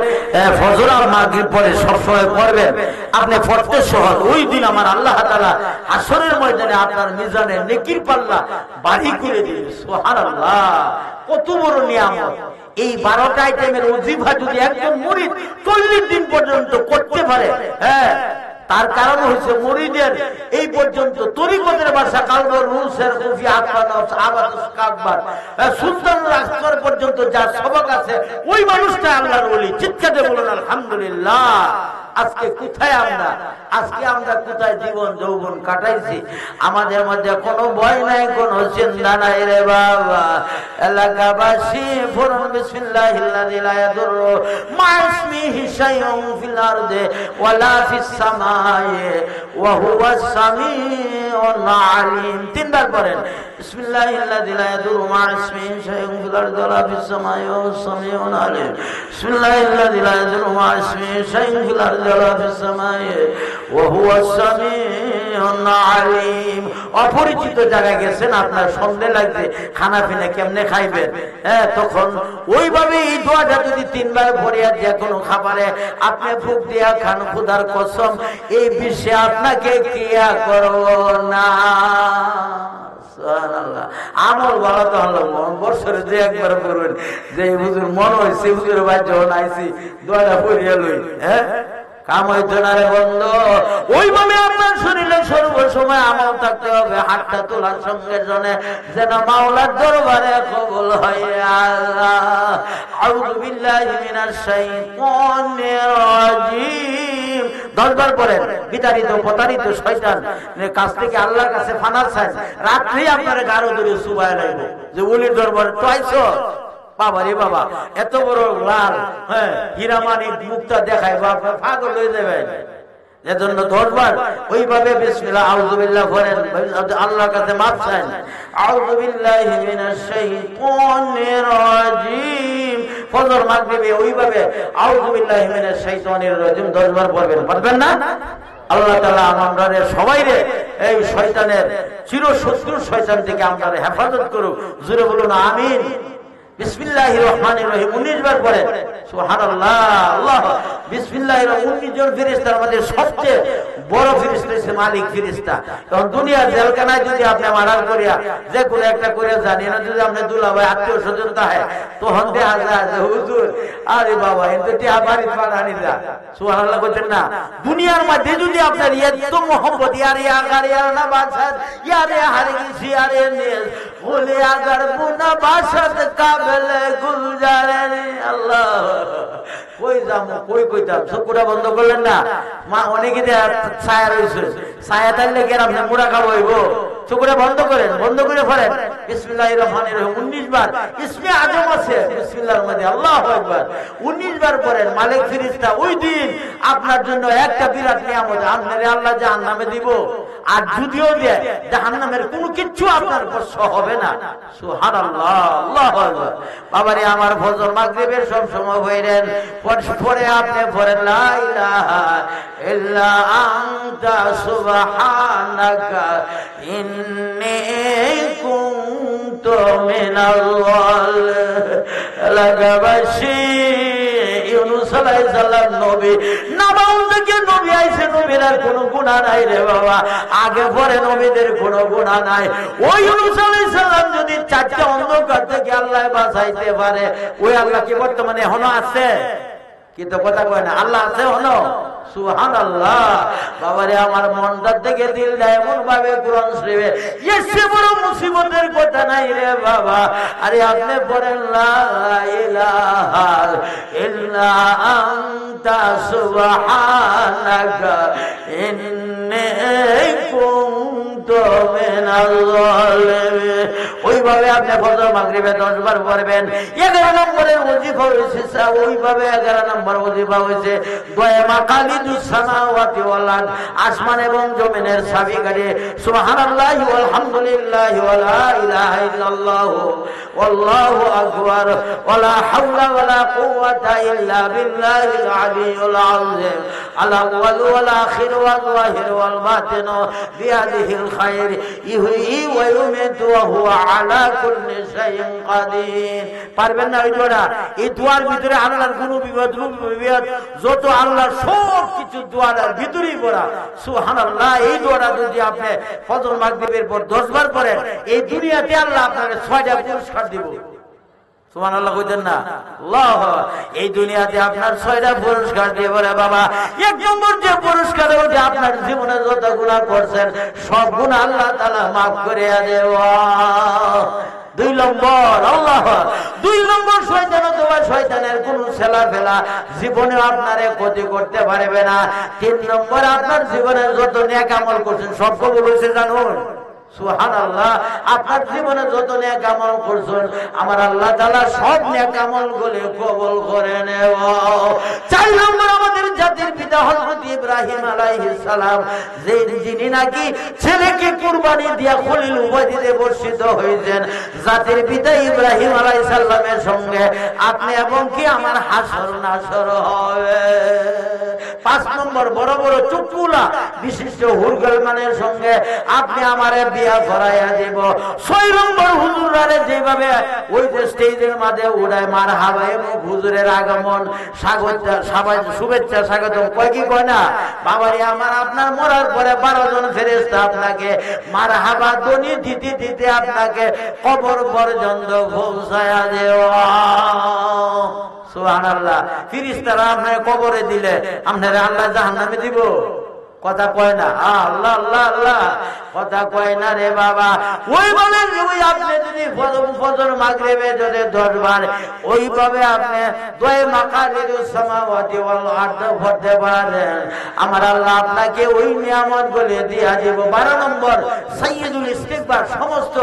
ফজর আর মাগরিব পরে সবসময় পড়বেন, আপনি পড়তে সহজ। ওই দিন আমার আল্লাহ তাআলা হাসরের ময়দানে আপনার মিজানে নেকির পাল্লা ভারী করে দিবেন। সুবহানাল্লাহ, কত বড় নিয়ামত। এই 12টা আইটেমের ওজিফা যদি একজন মুরিদ 40 দিন পর্যন্ত করতে পারে, তার কারণ হচ্ছে মুরিদের এই পর্যন্ত তরিকতের ভাষা কালবর রুসের কুফি আকানাস আবাদুস কাকবার সুলতানুল আসকার পর্যন্ত যা সবক আছে, ওই মানুষটা আল্লাহর ওলি। চিৎকারে বলুন আলহামদুলিল্লাহ। আজকে কোথায় আমরা, কোথায় জীবন যৌবন কাটাইছি? আমাদের মধ্যে কোনো ভয় নাই, কোনো চিন্তা নাই রে বাবা। এলাকাবাসী পড়ুন বিসমিল্লাহিল্লাযী লা ইয়াদুররু মা ইসমিহি শাইউন ফিল আরদি ওয়ালা ফিস সামাই ওয়া হুয়াস সামিউল আলিম। 3 বার পড়েন বিসমিল্লাহিল্লাযী লা ইয়াদুররু মা ইসমিহি শাইউন ফিল আরদি ওয়ালা ফিস সামাই ওয়া হুয়াস সামিউল আলিম। বিসমিল্লাহিল্লাযী লা ইয়াদুররু মা ইসমিহি শাইউন ফিল আরদি ওয়ালা ফিস সামাই ওয়া হুয়াস সামিউল আলিম। অপরিচিত জায়গায় গেছেন, আপনার সন্দেহ লাগছে খানা পিনা কেমনে খাইবেন, তখন ওইভাবে এই দোয়াটা যদি 3 বার পড়িয়া যে কোনো খাবারে আপনি ফুক দিয়া খান, খুদার কসম এই বিষয়ে আপনাকে ক্রিয়া করব না। সুবহানাল্লাহ। আমল ভালো তো হলো, বছরে যে একবার করবেন, যে হুজুর মন হইছে হুজুর ভাই যখন আইছি দোয়াটা পড়িয়া লই, কাম হইতো না রে বন্ধু। ওইভাবে আপনার শরীরে সর্বসময় আমল থাকতে হবে, হাতটা তোলার সঙ্গে সঙ্গে যেন মাওলার দরবারে কবুল হয়। আল্লাহ আউযু বিল্লাহি মিনাশ শাইতানির রাজিম। 10 বার পড়েন। বিতাড়িত প্রতারিত শয়তানের কাছ থেকে আল্লাহর কাছে ফানা চান। রাত্রি আপনার গারো ধরে সুবায় লাগবে যে ওলির দরবারে তো আইছো। বাবা রে বাবা, এত বড় লাল হীরামানিক মুক্তা দেখায়, বাবা পাগল হয়ে যাবেন। এজন্য 10 বার ওইভাবে বিসমিল্লাহ আউযু বিল্লাহ পড়েন, আল্লাহর কাছে মাফ চান। আউযু বিল্লাহি মিনাশ শাইতানির রাজিম। ফজর মাগরিবে ওইভাবে আউযু বিল্লাহি মিনাশ শাইতানির রাজিম 10 বার পড়বেন। পারবেন না? আল্লাহ তাআলা আমাদের সবাইরে এই শয়তানের চিরশত্রু শয়তান থেকে আমাদের হেফাজত করুক। জোরে বলুন আমিন। বিসমিল্লাহির রহমানির রহিম 19 বার পড়েন। সুবহানাল্লাহ। আল্লাহ বিসমিল্লাহির 19 জন ফেরেশতার মধ্যে সবচেয়ে বড় ফেরেশতা হচ্ছে মালিক ফেরেশতা। কারণ দুনিয়ার জেলখানায় যদি আপনি মারার করিয়া যে কোনো একটা করে জানি না, যদি আপনি দুলাভাই আত্মীয় স্বজন তাহে তখন দেখা যায় যে হুজুর আরে বাবা এতে আবারই পাঠানি যা। সুবহানাল্লাহ বলছেন না? দুনিয়ার মধ্যে যদি আপনার এত মোহাম্মত ইয়ারে আগার ইয়ার না বাসাত ইয়ারে হারে গেছি ইয়ারে নেস বলে আগার বুনা বাসাত কাবেলে গুলজারে। আল্লাহ কই যাবো কই যাব? চোখটা বন্ধ করলেন না? মা অনেকে ছায়া রয়েছে, ছায়া থাকলে কেন আপনি মুড়া খাবো হইব? চোখটা বন্ধ করেন, বন্ধ করে পড়েন বিসমিল্লাহির রহমানির রহিম 19 বার। ইসমে আজম আছে বিসমিল্লাহর মধ্যে, আল্লাহু আকবার 19 বার পড়েন। মালিক ফেরেশতা ওই দিন আপনার জন্য একটা বিরাট নিয়ামত, আপনারে আল্লাহ জাহান্নামে দিব, আর যদিও দেয় জাহান্নামের কোনো কিচ্ছু আপনার স্পর্শ হবে না। সুবহানাল্লাহ, আল্লাহু আকবার। বাবারে আমার ফজর মাগরিবের সব সময় হইলেন পরে আপনি পড়েন লা ইলাহা ইল্লা আনতা সুবহানাকা ইন্নী কুনতু মিনাল যালিমিন। ইউনূস আলাইহিস সালাম নবী, নামাজ থেকে নবী আইছে, নবীর আর কোনো গুনাহ নাই রে বাবা, আগে পরে নবীদের কোনো গুনাহ নাই। ওই ইউনূস আলাইহিস সালাম যদি চারটা অন্ধকার থেকে আল্লাহ বাঁচাইতে পারে, ওই আল্লাহ কি বর্তমানে এখনো আছে? কিন্তু কথা কয় না, আল্লাহ আছে এখনো? সুবহানাল্লাহ। বাবারে আমার মনটার থেকে দিলটা এমন ভাবে কোরআন শরীফে এসে বড় মুসিবতের কথা নাই রে বাবা। আরে আপনি পড়েন লা ইলাহা ইল্লা আনতা সুবহানাকা ইন্নী কুনতু মিনাল যালিমিন। ওইভাবে আপনি ফজর মাগরিবে 10 বার পড়বেন। 11 নম্বরের ওজিফা হয়েছে, ওইভাবে 11 নম্বর ওজিফা হয়েছে দোয়া মাকালিদুস সামাওয়াতি ওয়াল আরদ, আসমান এবং জমিনের চাবিকাঠি। সুবহানাল্লাহি ওয়াল হামদুলিল্লাহি ওয়া লা ইলাহা ইল্লাল্লাহ ওয়াল্লাহু আকবার ওয়া লা হাওলা ওয়া লা কুওয়াতা ইল্লা বিল্লাহিল আলিয়্যিল আযীম। আল আউয়াল ওয়াল আখির ওয়াল যাহির ওয়াল বাতিন বিয়াদিহিল খায়র ইহয়ি ওয়া ইউমীতু ওয়া হুয়া আলা কুল্লি শাইইন কাদির। পারবেন না? ওই দোয়া, এই দোয়ার ভিতরে আল্লাহর কোনো বিপদ যত আল্লাহর সব কিছু দোয়ার ভিতরেই পড়া। সুবহানাল্লাহ। এই দোয়াটা যদি আপনি ফজর মাগরিবের পর 10 বার পড়েন, এই দুনিয়াতে আল্লাহ আপনাকে 6টা পুরস্কার দিব। সুবহানাল্লাহ কইতেন না? আল্লাহ। এই দুনিয়াতে আপনার 6টা পুরস্কার দিয়ে বলে বাবা, 1 নম্বর যে পুরস্কার হচ্ছে আপনার জীবনে যত গুনাহ করছেন সব গুনাহ আল্লাহ তাআলা maaf করে দেওয়া। 2 নম্বর আল্লাহ, 2 নম্বর শয়তান অথবা শয়তানের কোন ছেলা ফেলা জীবনে আপনারে ক্ষতি করতে পারবে না। 3 নম্বর আপনার জীবনের যত নেক আমল করছেন সব কবুল হয়েছে জানুন। সুবহানাল্লাহ। আপনার জীবনে যত নেক আমল করছেন আমার আল্লাহ তাআলা সব নেক আমলগুলো কবুল করে নেব। 4 নম্বর আমাদের জাতির পিতা হযরত ইব্রাহিম আলাইহিস সালাম, যিনি নাকি ছেলেকে কুরবানি দিয়া খলিল উপাধিতে ভূষিত হয়েছেন, জাতির পিতা ইব্রাহিম আলাইহিস সালামের সঙ্গে আপনি এবং কি আমার হাসর নাসর হবে। 5 নম্বর বড় বড় চুকুলা বিশিষ্ট হুরগালমানের সঙ্গে আপনি আমারে বিয়া করাইয়া দেব। 6 নম্বর হুজুরারে যেভাবে ওই যে স্টেজের মাঝে উড়ায় মারহাবা এবং হুজুরের আগমন স্বাগত শুভেচ্ছা স্বাগতম কয় কি কয় না? বাবারে আমার আপনার মরার পরে 12 জন ফেরেশতা আপনাকে মারহাবা ধ্বনি দিতে দিতে আপনাকে কবর পর্যন্ত পৌঁছায়া দেওয়া। সুবহানাল্লাহ। ফেরেশতারা আপনার কবরে দিলে আপনারা আল্লাহ জাহান্নামে দিব? কথা কয় না। আল্লাহ আল্লাহ আল্লাহ কথা কয় না রে বাবা। ওইভাবে আপনি যদি ফজর মাগরিবে যদি 10 বার ওইভাবে আপনি দোয়া মাকালিদুস সামাওয়াতি ওয়াল আরদ পড়তে পারেন, আমার আল্লাহ আপনাকে ওই নিয়ামতগুলো দিয়া দেব। 12 নম্বর সাইয়্যিদুল ইস্তিগফার, সমস্ত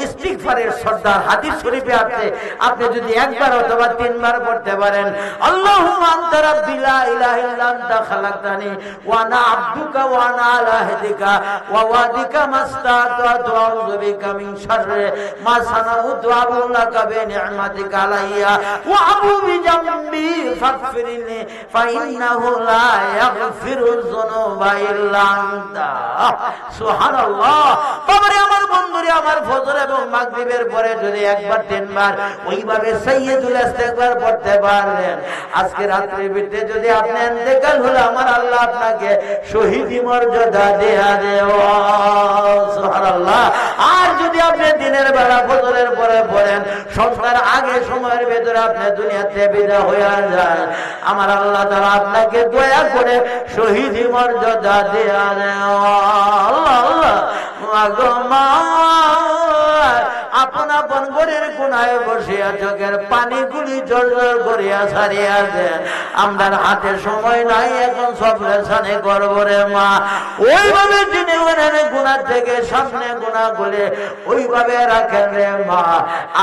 ইস্তিগফারের সর্দার। হাদিস শরীফে আছে আপনি যদি 1 বার অথবা 3 বার পড়তে পারেন, আল্লাহুম্মা আনতা রাব্বি লা ইলাহা ইল্লা আনতা খালাকতানি ওয়া আনা আবদুকা ওয়া আনা আলা আহদিকা ওয়া ওয়াদিকা মাস্তাতাতু আউযু বিকা মিন শাররি মা সানাউতু আবুলাকা বিনি'মাতিকা আলাইয়া ওয়া আবু বিজামবি ফাগফিরনি ফাইন্নাহু লা ইয়াগফিরুয যুনুবা ইল্লা আনতা। সুবহানাল্লাহ। বাবারে আমার বন্ধুরে, আমার ফজর এবং মাগরিবের পরে যদি 1 বার 3 বার ওইভাবে সাইয়্যিদুল ইস্তিগফার পড়তে পারেন, আজকে রাত্রির ভিতরে যদি আপনি ইন্তেকাল হলে আমার আল্লাহ আপনাকে শহীদি মর্যাদা দেয়া দেওয়া। সুবহানাল্লাহ। আর যদি আপনি দিনের বেলা ফজরের পরে পড়েন, সন্ধ্যার আগে সময়ের ভেতরে আপনি দুনিয়াতে বিদায় হয়ে যান, আমার আল্লাহ তাআলা আপনাকে দয়া করে শহীদি মর্যাদা দেয়া দেওয়া। আল্লাহ আল্লাহ। মাগমা আপন আপন ঘরের কোনায় বসিয়া চোখের পানিগুলি জর্জর করিয়া ছাড়িয়া দেন। আমরার হাতে সময় নাই এখন সব লেসানে করব রে মা। ওইভাবে দিনে গুনাহ গুনাহ থেকে সামনে গুনাহ গুলি ওইভাবে রাখেন রে মা।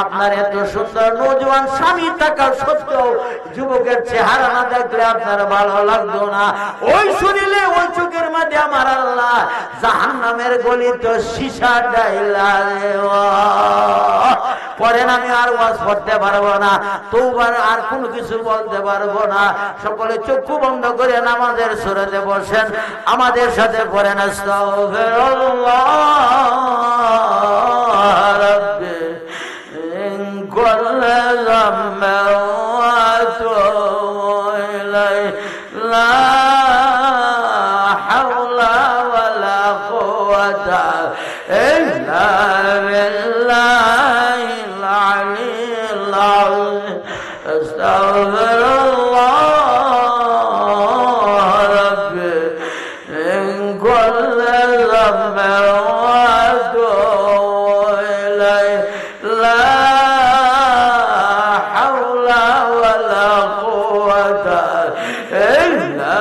আপনার এত সুন্দর নওজোয়ান স্বামী থাকা সত্ত্বেও যুবকের চেহারা না দেখলে আপনার ভালো লাগতো না। ওই শরীরে ওই চোখের মধ্যে আমার আল্লাহ জাহান্নামের গলিতে সীসা ডাইলা রে। পরে আমি আর ওয়াজ করতে পারবো না, তওবার আর কোনো কিছু বলতে পারবো না। সকলে চক্ষু বন্ধ করে নামাজের সূরাতে বসেন, আমাদের সাথে পড়েন আস্তাগফিরুল্লাহ রাব্বি মিন কুল্লি যামবিন ওয়া আতুবু ইলাইহি লা হাওলা ওয়ালা কুওয়াতা ইল্লা বিল্লাহিল আলিয়্যিল আযীম। আস্তাগফিরুল্লাহ রাব্বি মিন কুল্লি যামবিন ওয়া আতুবু ইলাইহি লা হাওলা ওয়ালা কুওয়াতা ইল্লা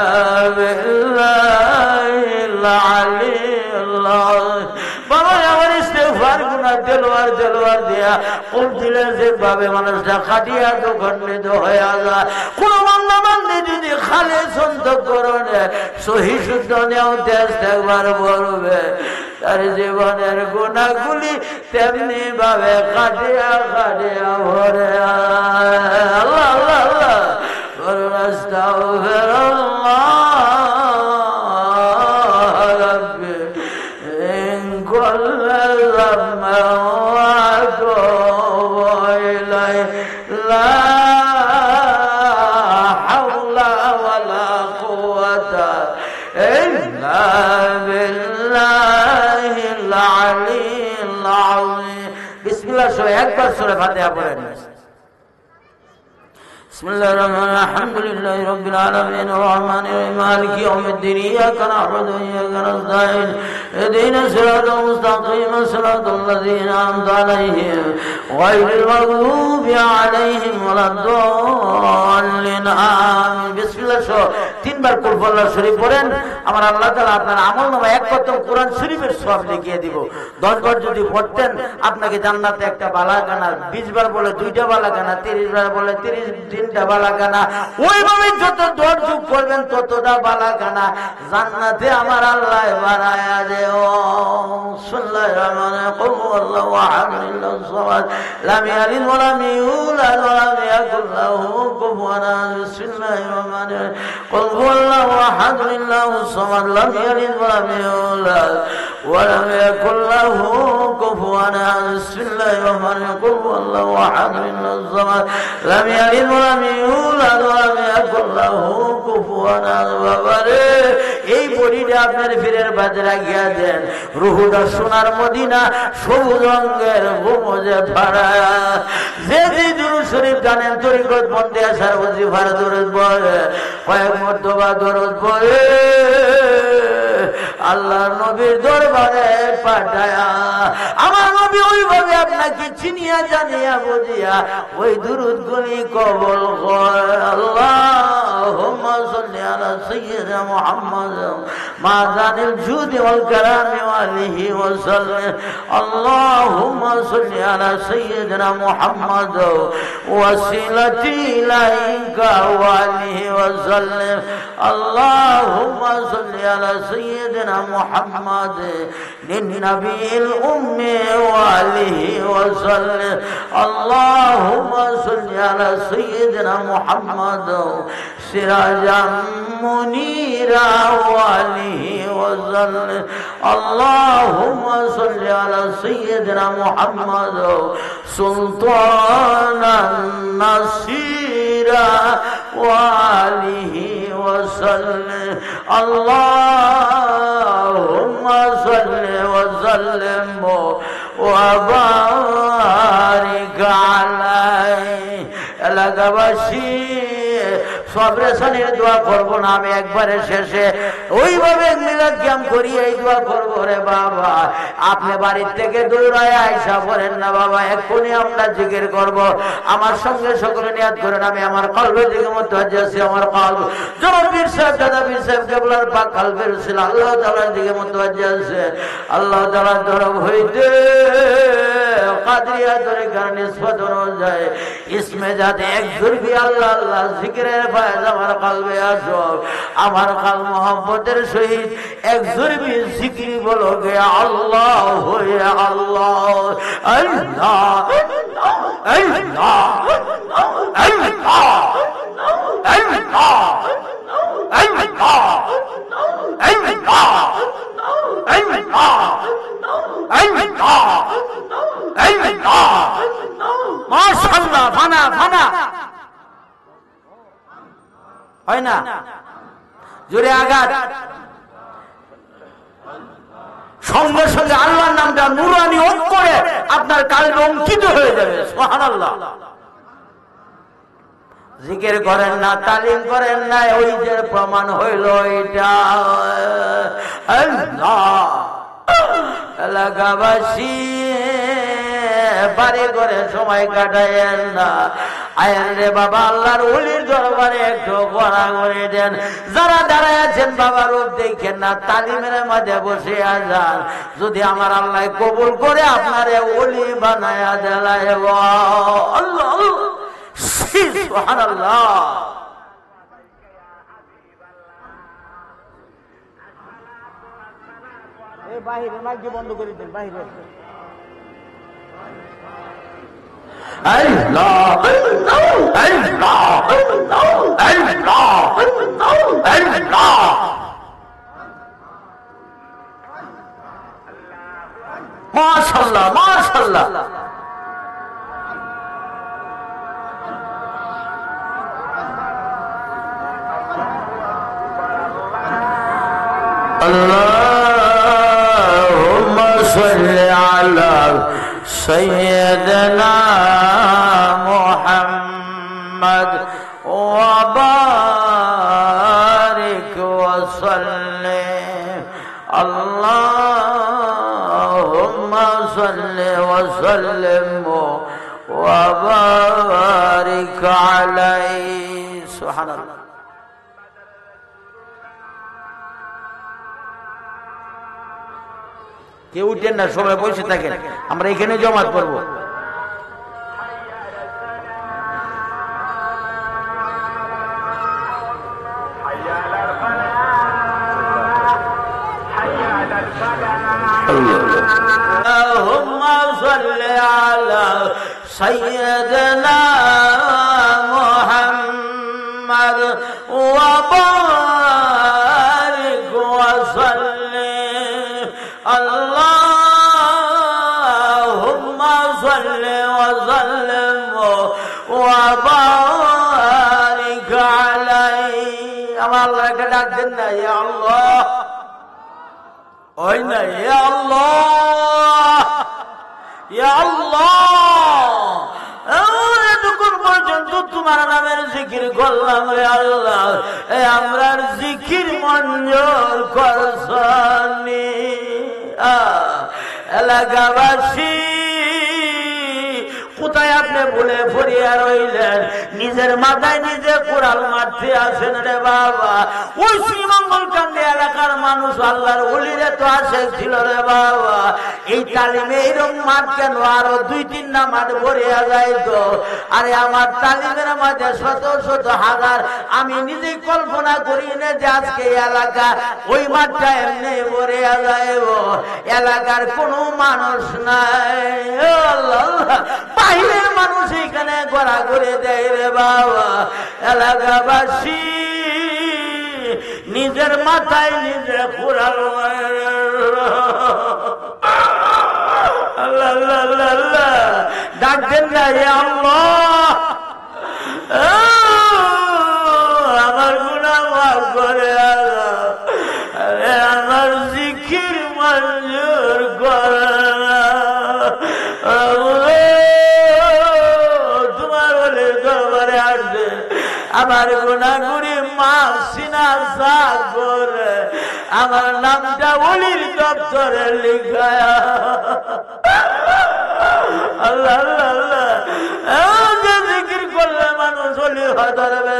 বিল্লাহিল আলিয়্যিল আযীম। বাবা আমার ইস্তেগফার গুনাহ দেলোয়ার দেলোয়ার দিয়া কোন দিলের যেভাবে মানুষটা খাটিয়া দুঃখিত হয়ে যায়। কোন বান্দা বান্দী যদি খালেস অন্তঃকরণে সহি শুদ্ধ নিয়তে ইস্তেগফার বলবে, তার জীবনের গুনাহগুলি তেমনি ভাবে কাটিয়া কাটিয়া ভরে আল্লাহ আল্লাহ আল্লাহ বলুন আস্তাগফিরুল্লাহ রাব্বি মিন কুল্লি যামবিন ওয়া আতুবু ইলাইহি লা হাওলা ওয়ালা কুওয়াতা ইল্লা বিল্লাহিল আলিয়্যিল আযীম। বিসমিল্লাহ সবাই একবার সূরা ফাতিহা পড়েন। بسم الله الرحمن الرحيم الحمد لله رب العالمين الرحمن الرحيم مالك يوم الدين إياك نعبد وإياك نستعين اهدنا الصراط المستقيم صراط الذين أنعمت عليهم غير المغضوب عليهم ولا الضالين آمين। বিসমিল্লাহ সহ তিনবার কুল আল্লাহ শরীফ পড়েন। আমার আল্লাহ তাআলা আপনার আমলনামায় এক খতম কোরআন শরীফের সওয়াব লিখিয়ে দিব। 10 বার যদি পড়তেন আপনাকে জান্নাতে একটা বালাখানা, 20 বার বলে 2টা বালাখানা, 30 বার বলে 3টা বালাখানা, ওইভাবে যত দর যোগ করবেন ততটা বালাখানা জান্নাতে আমার আল্লাহ বানায়া দেও। বিসমিল্লাহির রহমানির রহিম কুল হুয়াল্লাহু আহাদ আল্লাহু সামাদ লাম ইয়ালিদ ওয়া লাম ইউলাদ ওয়া লাম ইয়াকুল লাহু কুফুওয়ান আহাদ। বিসমিল্লাহির রহমানির রহিম কুল হুয়াল্লাহু আহাদ আল্লাহু সামাদ লাম ইয়ালিদ ওয়া লাম ইউলাদ ওয়া লাম ইয়াকুল লাহু কুফুওয়ান আহাদ। বিসমিল্লাহির রহমানির রহিম কুল হুয়াল্লাহু আহাদ আল্লাহু সামাদ লাম ইয়ালিদ ওয়া লাম ইউলাদ ওয়া লাম ইয়াকুল লাহু কুফুওয়ান আহাদ। বাবারে এই বড়িটা আপনার ফিরের বাজে রাখিয়া দেন। রুহুটা সোনার মদিনা সবুজ রঙের গোমজে ভরা। যে যে দুরূদ শরীফ জানেন তরিকত বন্দে আসার ওজিফার দরুদ পড়ে, কয়েক মর্তবা দরুদ পড়ে আল্লাহর নবীর দরবারে পাঠায়া আমার নবী ওইভাবে আপনাকে চিনিয়া জানিয়া বুঝিয়া ওই দুরূদ গুলি কবুল করে। আল্লাহুম্মা সাল্লি আলা সাইয়্যিদিনা মুহাম্মাদ মাদানিল জুদি ওয়াল কারামি ওয়া আলিহি ওয়া সাল্লাম। আল্লাহুম্মা সাল্লি আলা সাইয়্যিদিনা মুহাম্মাদ ওয়াসিলাতি ইলাইকা ওয়া আলিহি ওয়া সাল্লাম। আল্লাহুম্মা সাল্লি আলা সাইয়্যিদিনা মুহাম্মাদ নিন-নবিয়িল উম্মি ওয়া আলিহি ওয়া সাল্লাম। আল্লাহুম্মা সাল্লি আলা সাইয়্যিদিনা মুহাম্মাদ সিরাজাম মুনীরা ওয়া আলিহি ওয়া সাল্লাম। আল্লাহুম্মা সাল্লি আলা সাইয়্যিদিনা মুহাম্মাদ সুলতানান নাসিরা ওয়া আলিহি ওয়া সাল্লাম। আল্লাহুম্মা সাল্লি ওয়া সাল্লিম ওয়া বারিক আলাইহি। এলাকাবাসী সবরেশনের দোয়া করব না, আমি একবারে শেষে ওইভাবে মিলাদ ক্যাম্প করি এই দোয়া করবো রে বাবা। আপনি বাড়ির থেকে দৌড়ায় আয়সা বলেন না বাবা, এক্ষুনি আমরা জিকির করব। আমার সঙ্গে সকলে নিয়াত করেন, আমি আমার কলবের দিকে মুতাওয়াজ্জিহ আছি, আমার কলব জনাব পীর সাহেব দাদা পীর সাহেব কেবলার পাক কলবের ছিল আল্লাহ তাআলার দিকে মুতাওয়াজ্জিহ আছে। আল্লাহ তাআলার তরফ হইতে কাদরিয়া তরিকার নিসবত অনুযায়ী ইসমে যাতে একজুর ভি আল্লাহ আল্লাহ জিকিরের ফায়দ আমার কলবে আসো। আমার কলব মোহাম্মতের সহিত একজুর ভি জিকির বলোগে আল্লাহ হয়ে আল্লাহ আল্লাহ আল্লাহ আল্লাহ মাশাআল্লাহ। ফানা ফানা হয় না, জোরে আঘাত, সঙ্গে সঙ্গে আল্লাহর নামটা নুরানি ওত করে আপনার কালবে অঙ্কিত হয়ে যাবে। সুবহানাল্লাহ। জিকির করেন না, তালিম করেন না, ওই যে প্রমাণ হইল এটা। আল্লাহ এলাকাবাসী বাড়ি করে সময় কাটায়েন না, আয়েন রে বাবা আল্লাহর ওলির দরবারে একটু গড়াগড়ি দেন। যারা দাঁড়ায় আছেন বাবা রূপ দেখেন না, তালিমের মাঝে বসে আছেন, যদি আমার আল্লাহ কবুল করে আপনারে ওলি বানায়া দেলায় আল্লাহ সুবহানাল্লাহ। এই বাহিরে মাইক বন্ধ করে দেন, বাহিরে আল্লাহ আল্লাহ আল্লাহ আল্লাহ। মাশাআল্লাহ মাশাআল্লাহ। اللهم صل على سيدنا محمد وبارك وسلم. اللهم صل وسلم وبارك عليه. سبحان الله. কেউ উঠেন না, সবাই বসে থাকেন, আমরা এখানে জমাত করবো। আল্লাহুম্মা সাল্লি আলা সাইয়্যিদিনা মুহাম্মাদ ওয়া বারিক ওয়া সাল্লিম। আল্লাহুম্মা সাল্লি ওয়া সাল্লিম ওয়া বারিক আলাইহি। আমার আল্লাহকে ডাক দেন না, ইয়া আল্লাহ, ওই না, ইয়া আল্লাহ ইয়া আল্লাহ। এতক্ষণ পর্যন্ত তোমার নামের জিকির করলাম রে আল্লাহ, আমরা জিকির মঞ্জুর করছনি। এলাকাবাসী কোথায় আপনি বলে ফরিয়া রইলেন? নিজের মাথায় নিজে কোরাল মারতে আছেন রে বাবা। ওই শ্রীমঙ্গল কান্দি এলাকার মানুষ আল্লাহর ওলিরে তো আসে ছিল রে বাবা। এই তালিমে এইরকম মাঠ কেন আরো 2-3টা মাঠ ভরিয়া যাইতো। আরে আমার তালিমের মাঝে শত শত হাজার, আমি নিজেই কল্পনা করি না যে আজকে এলাকা ওই মাঠটা এমনি ভরিয়া যাইব। এলাকার কোনো মানুষ নাই, আল্লাহ বাইরের মানুষ এখানে ঘোরা করে দেয় রে বাবা। এলাকাবাসী নিজের মাথায় নিজে কোরাল আল্লাহ আল্লাহ আল্লাহ আল্লাহ ডাকতেন না, ইয়া আল্লাহ আমার গুনাহ মাফ করে আল্লাহ, আমার জিকির মঞ্জুর করে না। আমার গুনাহগুরি মাফ সিনা সাফ করে আমার নামটা ওলির দপ্তরে লিখায়া আল্লাহ আল্লাহ আল্লাহ জিকির করলে মানুষ ওলি হয় ধরবে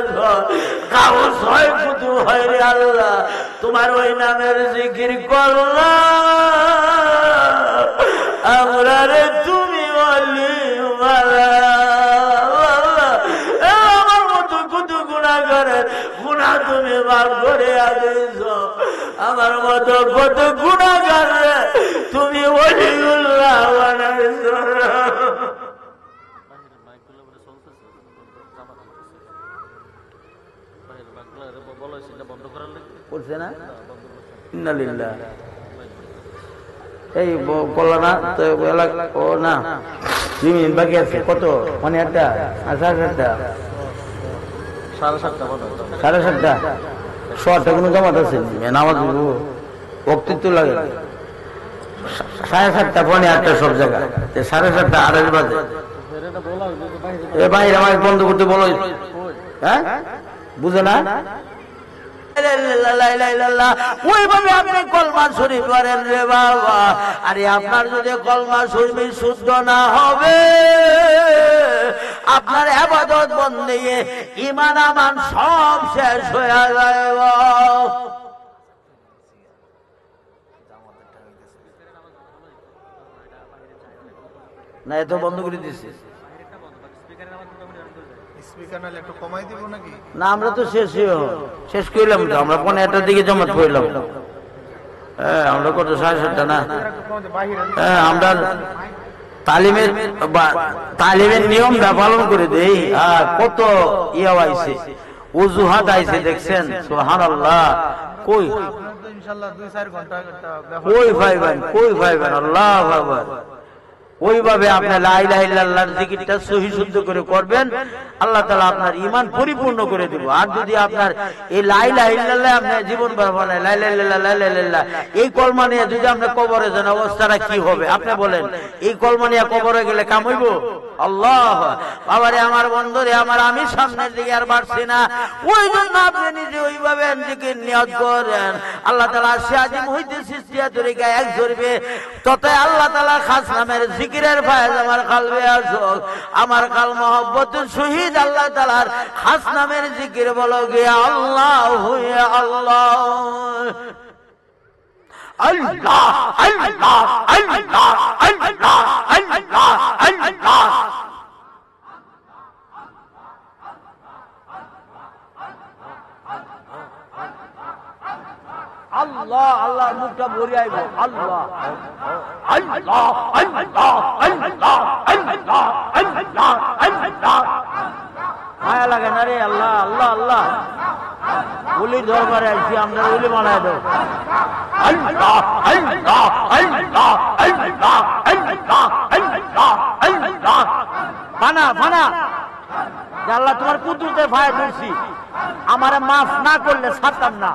কাগজ হয় ফুতু হয় রে আল্লাহ তোমার ওই নামের জিকির করলাম আমরা রে তুমি ওলি আমার মতো কত গুনাহ করে গুনাহ তুমি মাফ করে দিয়েছ আমার মতো কত গুনাহগার তুমি ওলিউল্লাহ বানাইছো করছে না ইন্নালিল্লাহ এই বললা না তো ও না 2 মিনিট বাকি আছে কত মানে একটা 7:30 7:30 শর্টে কোনো জমাত আছে নামাজ বক্তৃত্ব লাগে 7:30 পৌনে 8টা সব জায়গা 7:30 আড়াই বাজে এ ভাই আমার বন্ধ করতে বলো হ্যাঁ বুঝে না ওইভাবে আপনি কলমা শরীফ করেন রে বাবা আরে আপনার যদি কলমা শরীফ শুদ্ধ না হবে আপনার ইবাদত বন্দেগি ঈমান আমান সব শেষ হয়ে যাবে না এত বন্ধ করে দিচ্ছি না আমরা তো শেষ করলাম তো আমরা 1:15 দিকে জমাত পড়লাম হ্যাঁ আমরা কত 7:30 না হ্যাঁ আমরা তালিমের নিয়মটা পালন করে দেই কত ইয়াও আইছে ওজুহাত আইছে দেখছেন সুবহানাল্লাহ কই ইনশাআল্লাহ 2-4 ঘন্টা কই ভাইবেন আল্লাহু আকবার ওইভাবে আপনি লা ইলাহা ইল্লাল্লাহর জিকিরটা সহি শুদ্ধ করে করবেন আল্লাহ তাআলা আপনার ঈমান পরিপূর্ণ করে দেব আর যদি আপনার এই লা ইলাহা ইল্লাল্লাহ আপনার জীবন ব্যবহার লা ইলাহা ইল্লাল্লাহ লা ইলাহা ইল্লাল্লাহ এই কলমা নিয়ে যদি আপনি কবরে যান অবস্থাটা কি হবে আপনি বলেন এই কলমা নিয়ে কবরে গেলে কাম হইব আল্লাহ বাবারে আমার বন্ধুরে আমার আমি সামনের দিকে আর বাড়ছি না ওই জন্য আপনি নিজে ওইভাবে জিকির নিয়ত করেন আল্লাহ তাআলা সিয়াজিম হইতে সৃষ্টিয়া তরিকা এক ধরবে ততই আল্লাহ তাআলা খাস নামের জিকিরের ফায়দ আমার কলবে আসুক আমার কাল মহব্বতের শহীদ আল্লাহ তাআলার খাস নামের জিকির বলো গিয়া আল্লাহু ইয়া আল্লাহ আল্লাহ আল্লাহ আল্লাহ আল্লাহ আল্লাহ আল্লাহ আল্লাহ আল্লাহ মুখটা ভরে আইব আল্লাহ আল্লাহ আল্লাহ আল্লাহ আল্লাহ আল্লাহ আল্লাহ মায়া লাগে না রে আল্লাহ আল্লাহ আল্লাহ ওলির দরবারে আইছি আমরা ওলি বানায় দাও আল্লাহ আল্লাহ আল্লাহ আল্লাহ আল্লাহ আল্লাহ আল্লাহ বানা বানা আল্লাহ তোমার কুদরতে ফায় ধরছি আমারে মাফ না করলে ছাড়তাম না